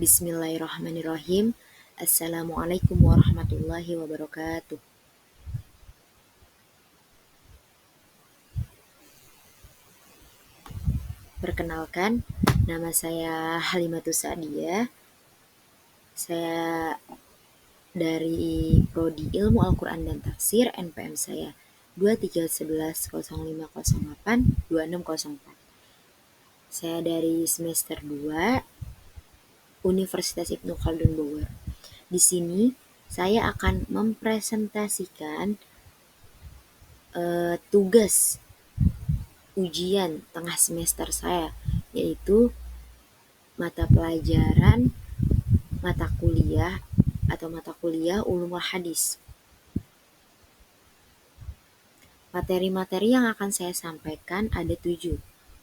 Bismillahirrahmanirrahim. Assalamualaikum warahmatullahi wabarakatuh. Perkenalkan, nama saya Halimatus Sa'diyah. Saya dari Prodi Ilmu Al-Quran dan Tafsir, NPM saya 231105082604. Saya dari semester 2 Universitas Ibnu Khaldun Bogor. Di sini saya akan mempresentasikan tugas ujian tengah semester saya, yaitu mata pelajaran mata kuliah Ulumul Hadis. Materi-materi yang akan saya sampaikan ada 7,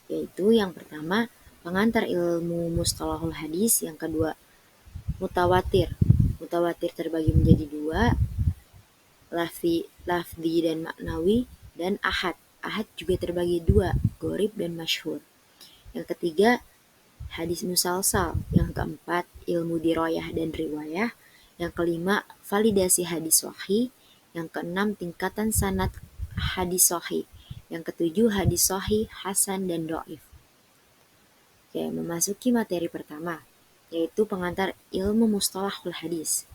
yaitu yang pertama pengantar ilmu mustalahul hadis, yang kedua mutawatir. Mutawatir terbagi menjadi 2, lafzi dan maknawi, dan ahad. Ahad juga terbagi 2, gharib dan masyhur. Yang ketiga hadis musalsal. Yang keempat ilmu dirayah dan riwayah. Yang kelima validasi hadis sahih. Yang keenam tingkatan sanad hadis sahih. Yang ketujuh hadis sahih, hasan dan dhaif. Oke, memasuki materi pertama, yaitu pengantar ilmu mustalahul hadis.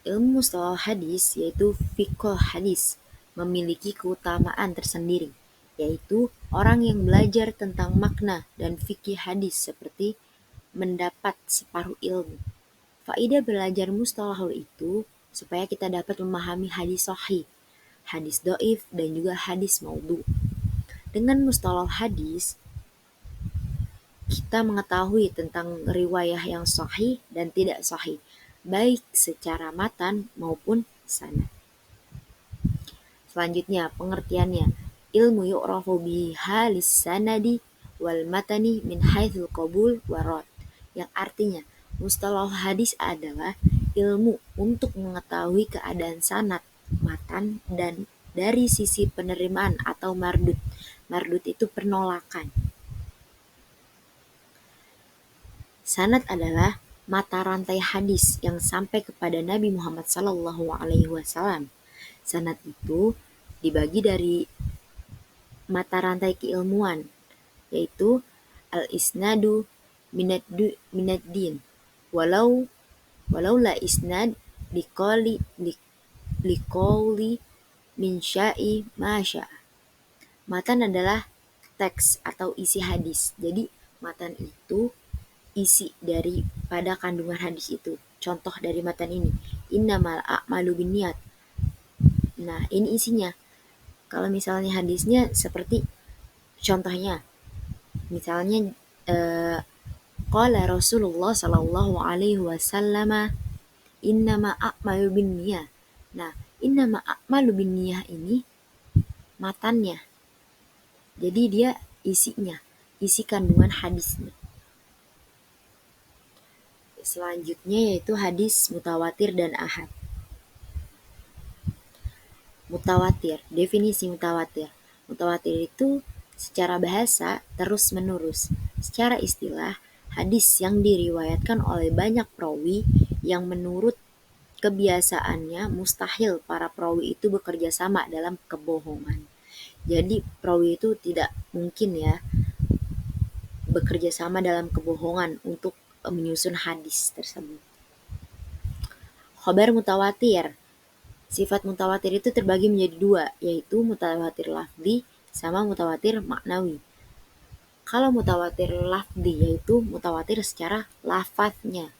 Ilmu mustalahul hadis yaitu fiqh hadis, memiliki keutamaan tersendiri, yaitu orang yang belajar tentang makna dan fikih hadis seperti mendapat separuh ilmu. Faedah belajar mustalahul itu supaya kita dapat memahami hadis sahih, hadis dhaif, dan juga hadis maudhu. Dengan mustalah hadis, kita mengetahui tentang riwayah yang sahih dan tidak sahih, baik secara matan maupun sanad. Selanjutnya, pengertiannya. Ilmu yu'rafu bihalis sanadi wal matani min haitsul qabul warad. Yang artinya, mustalah hadis adalah ilmu untuk mengetahui keadaan sanad, matan, dan dari sisi penerimaan atau mardud. Mardud itu penolakan. Sanad adalah mata rantai hadis yang sampai kepada Nabi Muhammad SAW. Sanad itu dibagi dari mata rantai keilmuan, yaitu al-isnadu minad din. Walau la isnad liqauli min sya'i ma sya'a. Matan adalah teks atau isi hadis. Jadi matan itu isi daripada kandungan hadis itu. Contoh dari matan ini, innamal a'malu binniyat. Nah, ini isinya. Kalau misalnya hadisnya seperti contohnya, misalnya qala Rasulullah sallallahu alaihi wasallam innama a'malu binniyat. Nah, innama a'malu binniyat ini matannya. Jadi dia isinya, isi kandungan hadisnya. Selanjutnya yaitu hadis mutawatir dan ahad. Mutawatir, definisi mutawatir. Mutawatir itu secara bahasa terus-menerus. Secara istilah, hadis yang diriwayatkan oleh banyak perawi yang menurut kebiasaannya mustahil para perawi itu bekerja sama dalam kebohongan. Jadi perawi itu tidak mungkin ya bekerja sama dalam kebohongan untuk menyusun hadis tersebut. Khabar mutawatir. Sifat mutawatir itu terbagi menjadi 2, yaitu mutawatir lafzi sama mutawatir maknawi. Kalau mutawatir lafzi yaitu mutawatir secara lafadznya.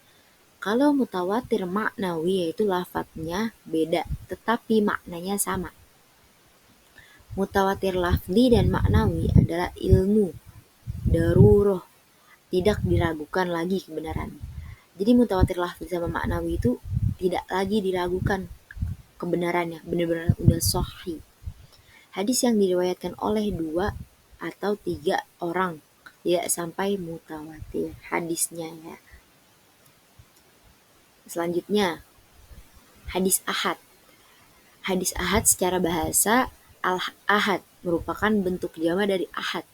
Kalau mutawatir maknawi yaitu lafadznya beda, tetapi maknanya sama. Mutawatir lafzi dan maknawi adalah ilmu daruroh, tidak diragukan lagi kebenarannya. Jadi mutawatir lafzi sama maknawi itu tidak lagi diragukan kebenarannya, benar-benar udah sahih. Hadis yang diriwayatkan oleh 2 atau 3 orang tidak sampai mutawatir hadisnya ya. Selanjutnya, hadis ahad. Hadis ahad secara bahasa al-ahad merupakan bentuk jama dari ahad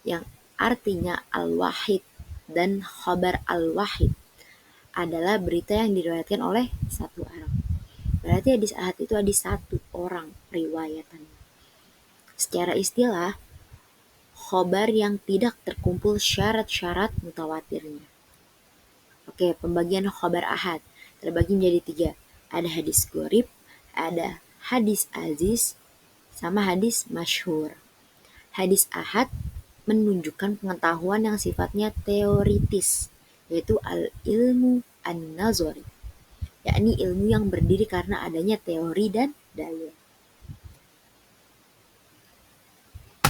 yang artinya al-wahid. dan khabar al-wahid adalah berita yang diriwayatkan oleh satu orang. Berarti hadis ahad itu hadis satu orang riwayatannya. Secara istilah, khobar yang tidak terkumpul syarat-syarat mutawatirnya. Oke, pembagian khobar ahad terbagi menjadi 3. Ada hadis gharib, ada hadis aziz, sama hadis masyhur. Hadis ahad menunjukkan pengetahuan yang sifatnya teoritis, yaitu al-ilmu an-nazari, yakni ilmu yang berdiri karena adanya teori dan dalil.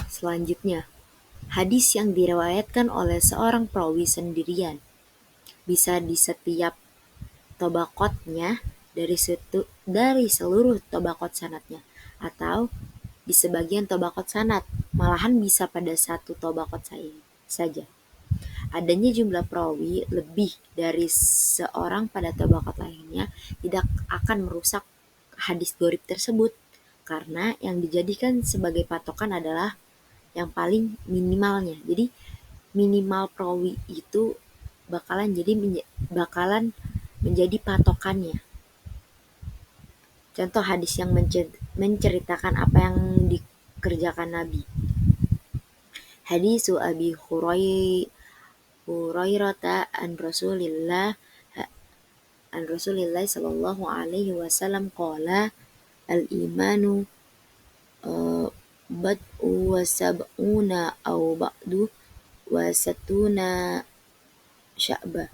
Selanjutnya, hadis yang diriwayatkan oleh seorang perawi sendirian, bisa di setiap tobaqotnya dari seluruh tobaqot sanadnya, atau di sebagian tobaqot sanad, malahan bisa pada satu tobaqot saja. Adanya jumlah perawi lebih dari seorang pada tobaqot lainnya tidak akan merusak hadis gharib tersebut, karena yang dijadikan sebagai patokan adalah yang paling minimalnya. Jadi minimal perawi itu bakalan menjadi patokannya. Contoh hadis yang menceritakan apa yang dikerjakan Nabi. Hadis Abi Hurairah an Rasulillah sallallahu alaihi wasallam qala al-imanu bad'u wa sab'una aw ba'du wa satuna sya'bah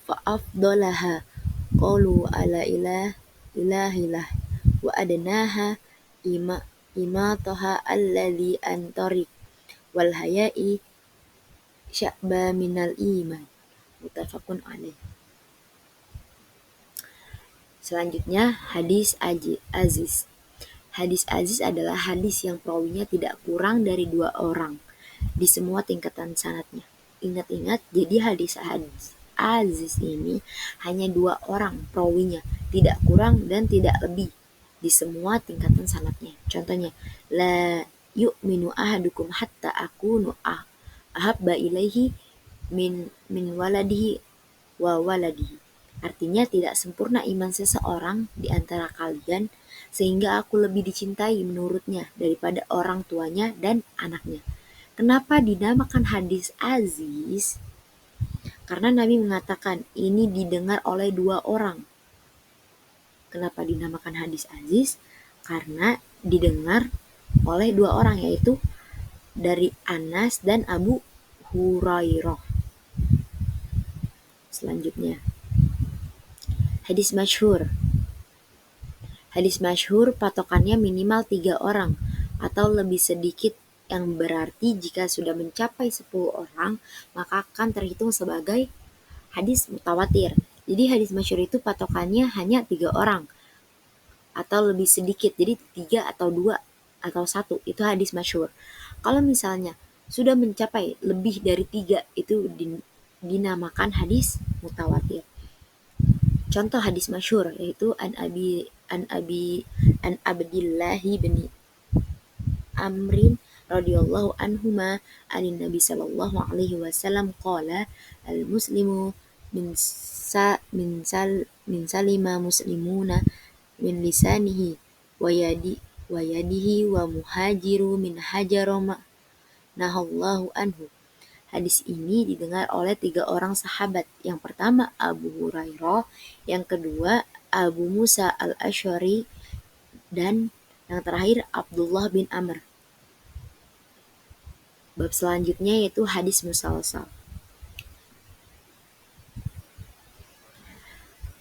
fa'afdalaha qalu ala ilahilah wa adnaha imataha alladhi antarik wal haya'i sya'ba minal iman. Muttafaqun alaih. Selanjutnya hadis aziz. Hadis aziz adalah hadis yang perawinya tidak kurang dari 2 orang di semua tingkatan sanadnya. Ingat-ingat, jadi hadis aziz ini hanya 2 orang perawinya, tidak kurang dan tidak lebih di semua tingkatan sanadnya. Contohnya, la yu'minu ahadukum hatta akunu ahabba ilaihi min waladihi wa waladihi. Artinya tidak sempurna iman seseorang di antara kalian sehingga aku lebih dicintai menurutnya daripada orang tuanya dan anaknya. Kenapa dinamakan hadis aziz? Karena Nabi mengatakan ini didengar oleh 2 orang. Kenapa dinamakan hadis aziz? Karena didengar oleh 2 orang, yaitu dari Anas dan Abu Hurairah. Selanjutnya, hadis masyhur. Hadis masyhur patokannya minimal 3 orang atau lebih sedikit, yang berarti jika sudah mencapai 10 orang maka akan terhitung sebagai hadis mutawatir. Jadi hadis masyhur itu patokannya hanya 3 orang atau lebih sedikit, jadi 3 atau 2 atau 1 itu hadis masyhur. Kalau misalnya sudah mencapai lebih dari 3 itu dinamakan hadis mutawatir. Contoh hadis masyhur yaitu an Abdillahi bin Amrin radhiyallahu anhuma anin Nabi sallallahu alaihi wasallam qala al-muslimu min salima muslimuna min lisanihi wa yadihi wa muhajiru min hajaroma nahallahu anhu. Hadis ini didengar oleh 3 orang sahabat. Yang pertama Abu Hurairah, yang kedua Abu Musa al-Asy'ari, dan yang terakhir Abdullah bin Amr. Bab selanjutnya yaitu hadis musalsal.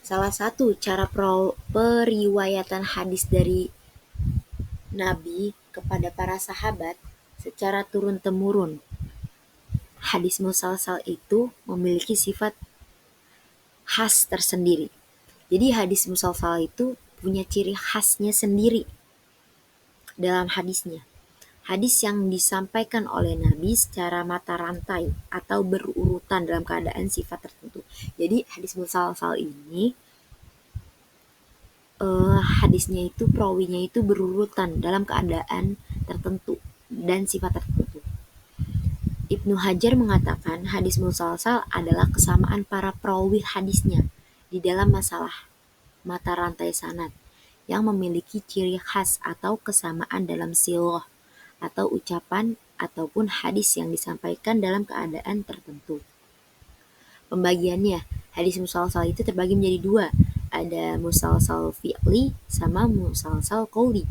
Salah satu cara periwayatan hadis dari Nabi kepada para sahabat secara turun-temurun. Hadis musalsal itu memiliki sifat khas tersendiri. Jadi hadis musalsal itu punya ciri khasnya sendiri dalam hadisnya. Hadis yang disampaikan oleh Nabi secara mata rantai atau berurutan dalam keadaan sifat tertentu. Jadi hadis musalsal ini hadisnya itu perawinya itu berurutan dalam keadaan tertentu dan sifat tertentu. Ibnu Hajar mengatakan hadis musalsal adalah kesamaan para perawi hadisnya di dalam masalah mata rantai sanad yang memiliki ciri khas atau kesamaan dalam siloh atau ucapan ataupun hadis yang disampaikan dalam keadaan tertentu. Pembagiannya, hadis musalsal itu terbagi menjadi dua. Ada musalsal fi'li sama musalsal qauli.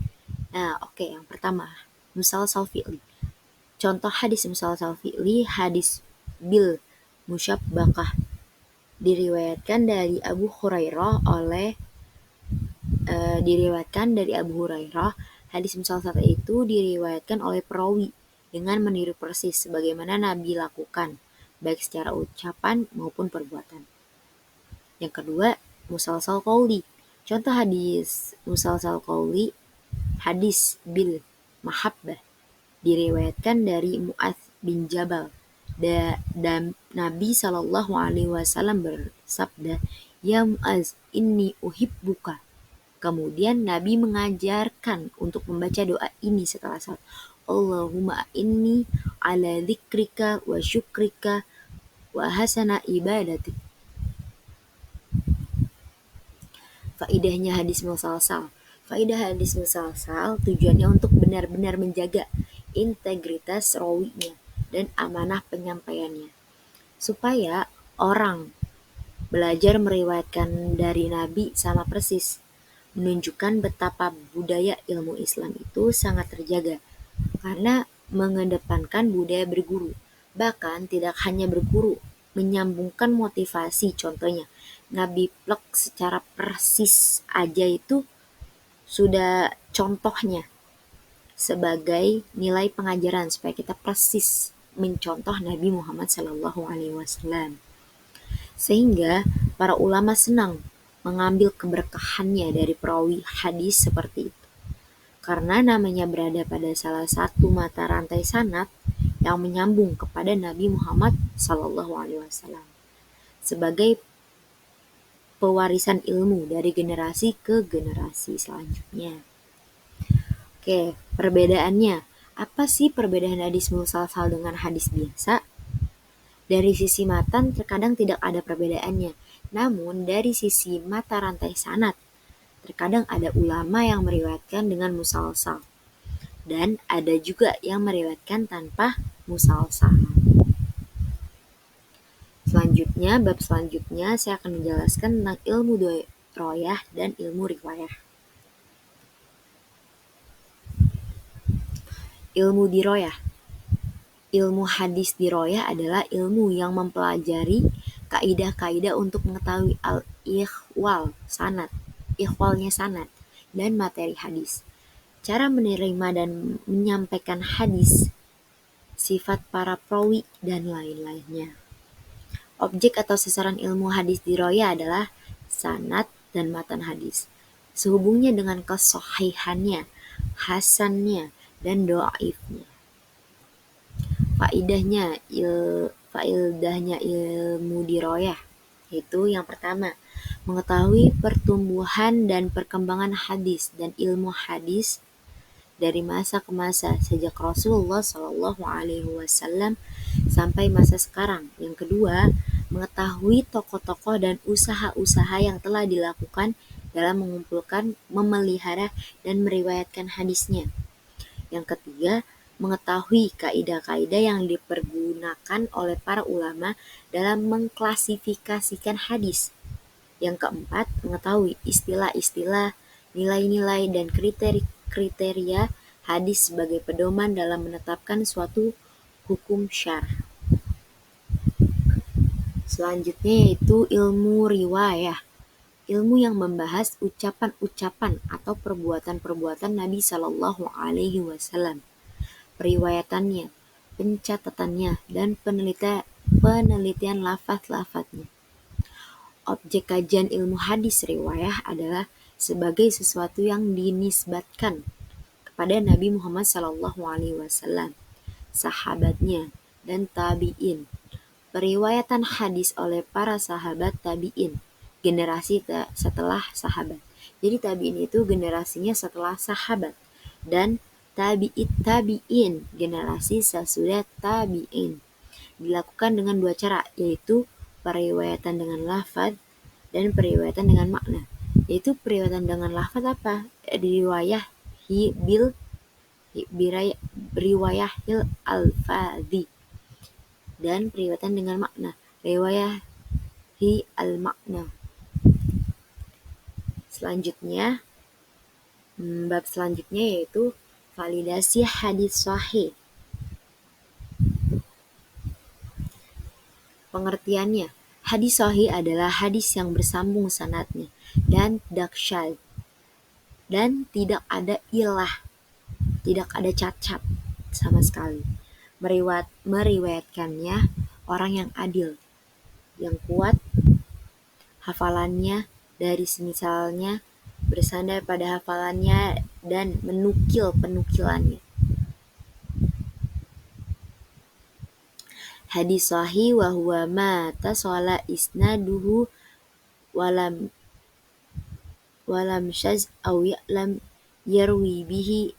Nah, oke, yang pertama, musalsal fi'li. Contoh hadis musalsal fi'li, hadis bil musyabbakah diriwayatkan dari Abu Hurairah hadis musalsal itu diriwayatkan oleh perawi dengan meniru persis sebagaimana Nabi lakukan, baik secara ucapan maupun perbuatan. Yang kedua, musalsal qauli. Contoh hadis musalsal qauli, hadis bil mahabbah diriwayatkan dari Mu'adz bin Jabal dan Nabi SAW bersabda, "Ya Mu'adz, inni uhibbuka." Kemudian Nabi mengajarkan untuk membaca doa ini setelah salat. Allahumma inni ala dzikrika wa syukrika wa hasana ibadatik. Faidahnya hadis musalsal. Faidah hadis musalsal tujuannya untuk benar-benar menjaga integritas rawinya dan amanah penyampaiannya, supaya orang belajar meriwayatkan dari Nabi sama persis, menunjukkan betapa budaya ilmu Islam itu sangat terjaga karena mengedepankan budaya berguru. Bahkan tidak hanya berguru, menyambungkan motivasi. Contohnya, Nabi plek secara persis aja itu sudah contohnya sebagai nilai pengajaran supaya kita persis mencontoh Nabi Muhammad SAW. Sehingga para ulama senang mengambil keberkahannya dari perawi hadis seperti itu. Karena namanya berada pada salah satu mata rantai sanad yang menyambung kepada Nabi Muhammad SAW sebagai pewarisan ilmu dari generasi ke generasi selanjutnya. Oke, perbedaannya. Apa sih perbedaan hadis musalsal dengan hadis biasa? Dari sisi matan terkadang tidak ada perbedaannya. Namun dari sisi mata rantai sanad, terkadang ada ulama yang meriwayatkan dengan musalsal. Dan ada juga yang meriwayatkan tanpa musalsal. Selanjutnya, bab selanjutnya saya akan menjelaskan tentang ilmu diroyah dan ilmu riwayah. Ilmu diroyah. Ilmu hadis diroyah adalah ilmu yang mempelajari kaidah-kaidah untuk mengetahui ikhwalnya sanad dan materi hadis, cara menerima dan menyampaikan hadis, sifat para perawi, dan lain-lainnya. Objek atau sasaran ilmu hadis diroyah adalah sanad dan matan hadis, sehubungnya dengan kesohihannya, hasannya, dan dhaifnya. Faidahnya ilmu diroyah itu yang pertama, mengetahui pertumbuhan dan perkembangan hadis dan ilmu hadis dari masa ke masa sejak Rasulullah SAW sampai masa sekarang. Yang kedua, mengetahui tokoh-tokoh dan usaha-usaha yang telah dilakukan dalam mengumpulkan, memelihara, dan meriwayatkan hadisnya. Yang ketiga, mengetahui kaidah-kaidah yang dipergunakan oleh para ulama dalam mengklasifikasikan hadis. Yang keempat, mengetahui istilah-istilah, nilai-nilai, dan kriteria hadis sebagai pedoman dalam menetapkan suatu hukum syar'i. Selanjutnya yaitu ilmu riwayah, ilmu yang membahas ucapan-ucapan atau perbuatan-perbuatan Nabi SAW, periwayatannya, pencatatannya, dan penelitian lafaz-lafaznya. Objek kajian ilmu hadis riwayah adalah sebagai sesuatu yang dinisbatkan kepada Nabi Muhammad SAW, sahabatnya, dan tabi'in. Periwayatan hadis oleh para sahabat tabi'in, generasi setelah sahabat. Jadi tabi'in itu generasinya setelah sahabat, dan tabi'in generasi sesudah tabi'in. dilakukan dengan dua cara, yaitu periwayatan dengan lafaz dan periwayatan dengan makna. Yaitu periwayatan dengan lafaz apa? Riwayah bil riwayahil alfadhi, dan periwayatan dengan makna riwayah al makna. Selanjutnya, bab selanjutnya yaitu validasi hadis sahih. Pengertiannya, hadis sahih adalah hadis yang bersambung sanadnya dan tidak syadz dan tidak ada ilah, tidak ada cacat sama sekali. Meriwayatkannya orang yang adil, yang kuat hafalannya dari semisalnya, bersandar pada hafalannya dan menukil penukilannya. Hadis sahih wa huwa ma tasala isnaduhu walam syaz aw ya'lam yarwi bihi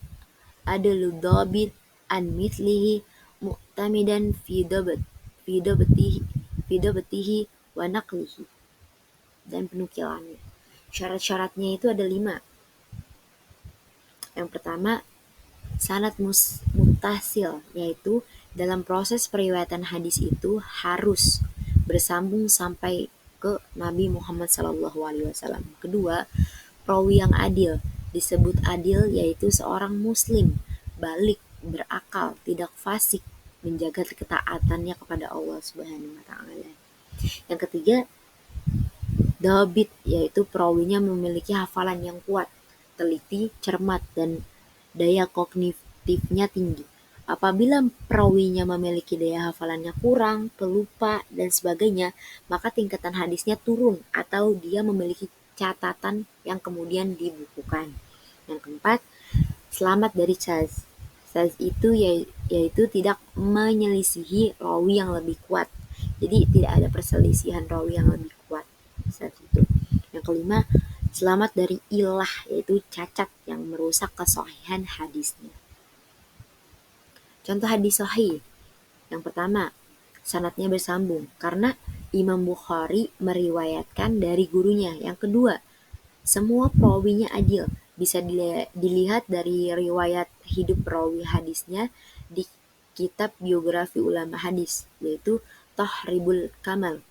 adlu dhabit an mithlihi mu'tamidan fi dabtihi wa naqlihi, dan penukilannya. Syarat-syaratnya itu ada 5. Yang pertama, sanad muttasil, yaitu dalam proses periwayatan hadis itu harus bersambung sampai ke Nabi Muhammad SAW. Kedua, perawi yang adil. Disebut adil yaitu seorang muslim, balik, berakal, tidak fasik, menjaga ketaatannya kepada Allah Subhanahu wa taala. Yang ketiga, dhabit, yaitu perawinya memiliki hafalan yang kuat, teliti, cermat, dan daya kognitifnya tinggi. Apabila perawinya memiliki daya hafalannya kurang, pelupa, dan sebagainya, maka tingkatan hadisnya turun atau dia memiliki catatan yang kemudian dibukukan. Yang keempat, selamat dari syadz. Syadz itu yaitu tidak menyelisihi rawi yang lebih kuat. Jadi tidak ada perselisihan rawi yang lebih kuat saat itu. Yang kelima, selamat dari ilah, yaitu cacat yang merusak kesahihan hadisnya. Contoh hadis sahih. Yang pertama, sanadnya bersambung karena Imam Bukhari meriwayatkan dari gurunya. Yang kedua, semua perawinya adil. Bisa dilihat dari riwayat hidup perawi hadisnya di kitab biografi ulama hadis, yaitu Tahribul Kamal,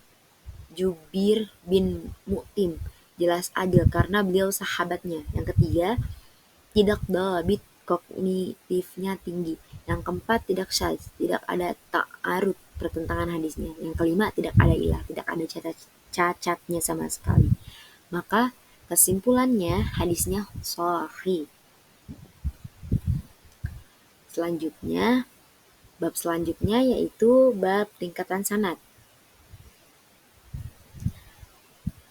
Jubir bin Mu'tim, jelas adil karena beliau sahabatnya. Yang ketiga, tidak dhabit, kognitifnya tinggi. Yang keempat, tidak syadz, tidak ada ta'arud, pertentangan hadisnya. Yang kelima, tidak ada ilah, tidak ada cacatnya sama sekali. Maka kesimpulannya hadisnya sahih. Selanjutnya, bab selanjutnya yaitu bab tingkatan sanad.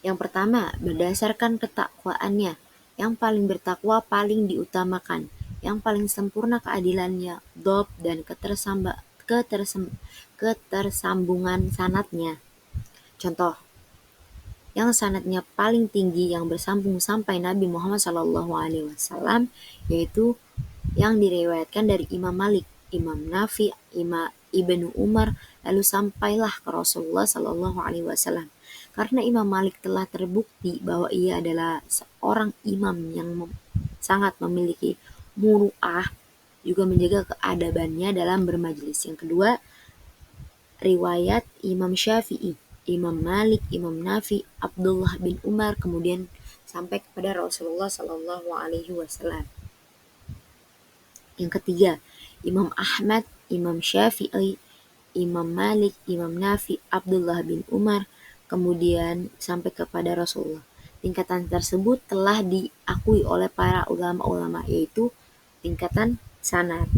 Yang pertama, berdasarkan ketakwaannya. Yang paling bertakwa paling diutamakan. Yang paling sempurna keadilannya, dhab dan ketersambungan sanadnya. Contoh, yang sanadnya paling tinggi yang bersambung sampai Nabi Muhammad SAW, yaitu yang diriwayatkan dari Imam Malik, Imam Nafi, Imam Ibnu Umar, lalu sampailah ke Rasulullah SAW. Karena Imam Malik telah terbukti bahwa ia adalah seorang imam yang sangat memiliki muru'ah, juga menjaga keadabannya dalam bermajelis. Yang kedua, riwayat Imam Syafi'i, Imam Malik, Imam Nafi, Abdullah bin Umar, kemudian sampai kepada Rasulullah SAW. Yang ketiga, Imam Ahmad, Imam Syafi'i, Imam Malik, Imam Nafi, Abdullah bin Umar, kemudian sampai kepada Rasulullah. Tingkatan tersebut telah diakui oleh para ulama-ulama, yaitu tingkatan sanad.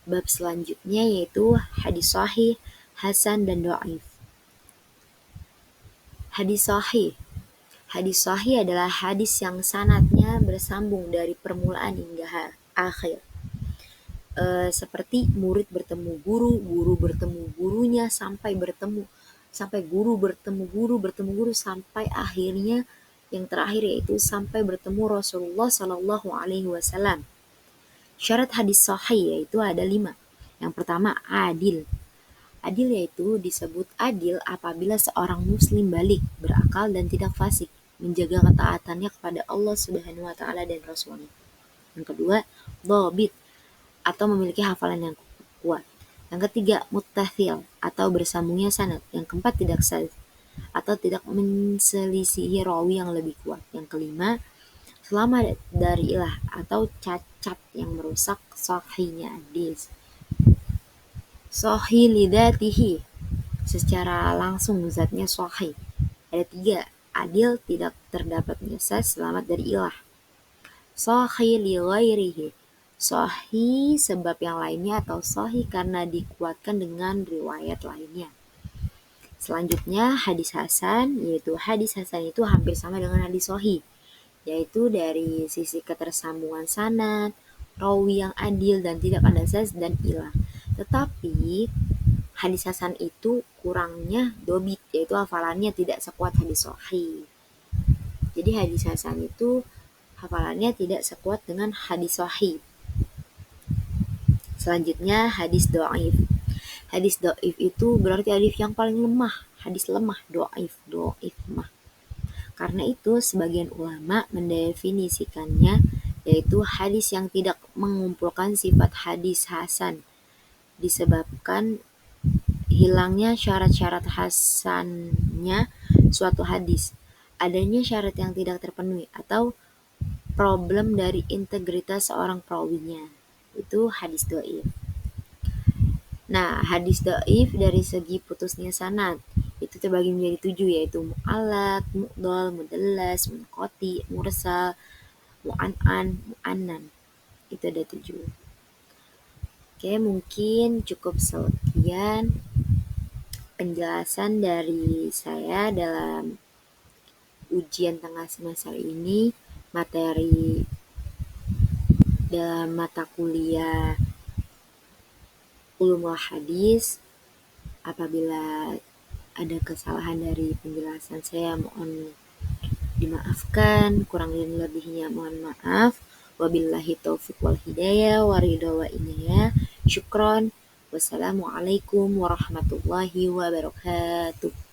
Bab selanjutnya yaitu hadis sahih, hasan, dan dhaif. Hadis sahih. Hadis sahih adalah hadis yang sanadnya bersambung dari permulaan hingga akhir. Seperti murid bertemu guru, guru bertemu gurunya, sampai guru bertemu guru, sampai akhirnya yang terakhir yaitu sampai bertemu Rasulullah SAW. Syarat hadis sahih yaitu ada 5. Yang pertama, adil. Adil yaitu disebut adil apabila seorang muslim balik, berakal dan tidak fasik, menjaga ketaatannya kepada Allah Subhanahu wa taala dan Rasulnya. Yang kedua, dhabit atau memiliki hafalan yang kuat. Yang ketiga, muttasil atau bersambungnya sanad. Yang keempat, tidak saz atau tidak menselisihi rawi yang lebih kuat. Yang kelima, selamat dari ilah atau cacat yang merusak sahihnya hadis. Sahih lidatihi, secara langsung zatnya sahih. Ada tiga, adil, tidak terdapat jasad, selamat dari ilah. Sahih li ghairihi, sahih sebab yang lainnya atau sahih karena dikuatkan dengan riwayat lainnya. Selanjutnya hadis hasan, yaitu hadis hasan itu hampir sama dengan hadis sahih, yaitu dari sisi ketersambungan sanad, rawi yang adil dan tidak ada saz dan ilah. Tetapi hadis hasan itu kurangnya dobit, yaitu hafalannya tidak sekuat hadis sahih. Jadi hadis hasan itu hafalannya tidak sekuat dengan hadis sahih. Selanjutnya hadis dhaif. Hadis dhaif itu berarti hadis yang paling lemah, hadis lemah, dhaif mah. Karena itu sebagian ulama mendefinisikannya yaitu hadis yang tidak mengumpulkan sifat hadis hasan disebabkan hilangnya syarat-syarat hasannya suatu hadis, adanya syarat yang tidak terpenuhi atau problem dari integritas seorang perawinya. Itu hadis dhaif. Nah, hadis dhaif dari segi putusnya sanad itu terbagi menjadi 7, yaitu mu'allaq, mu'dhal, mudallas, munqati, mursal, mu'an'an, mu'annan. Itu ada 7. Oke, mungkin cukup sekian penjelasan dari saya dalam ujian tengah semester ini, materi dalam mata kuliah ulumul hadis. Apabila ada kesalahan dari penjelasan saya mohon dimaafkan, kurang dan lebihnya mohon maaf. Wabillahi taufiq wal hidayah wa ridha wa inayah. Syukron. Wassalamualaikum warahmatullahi wabarakatuh.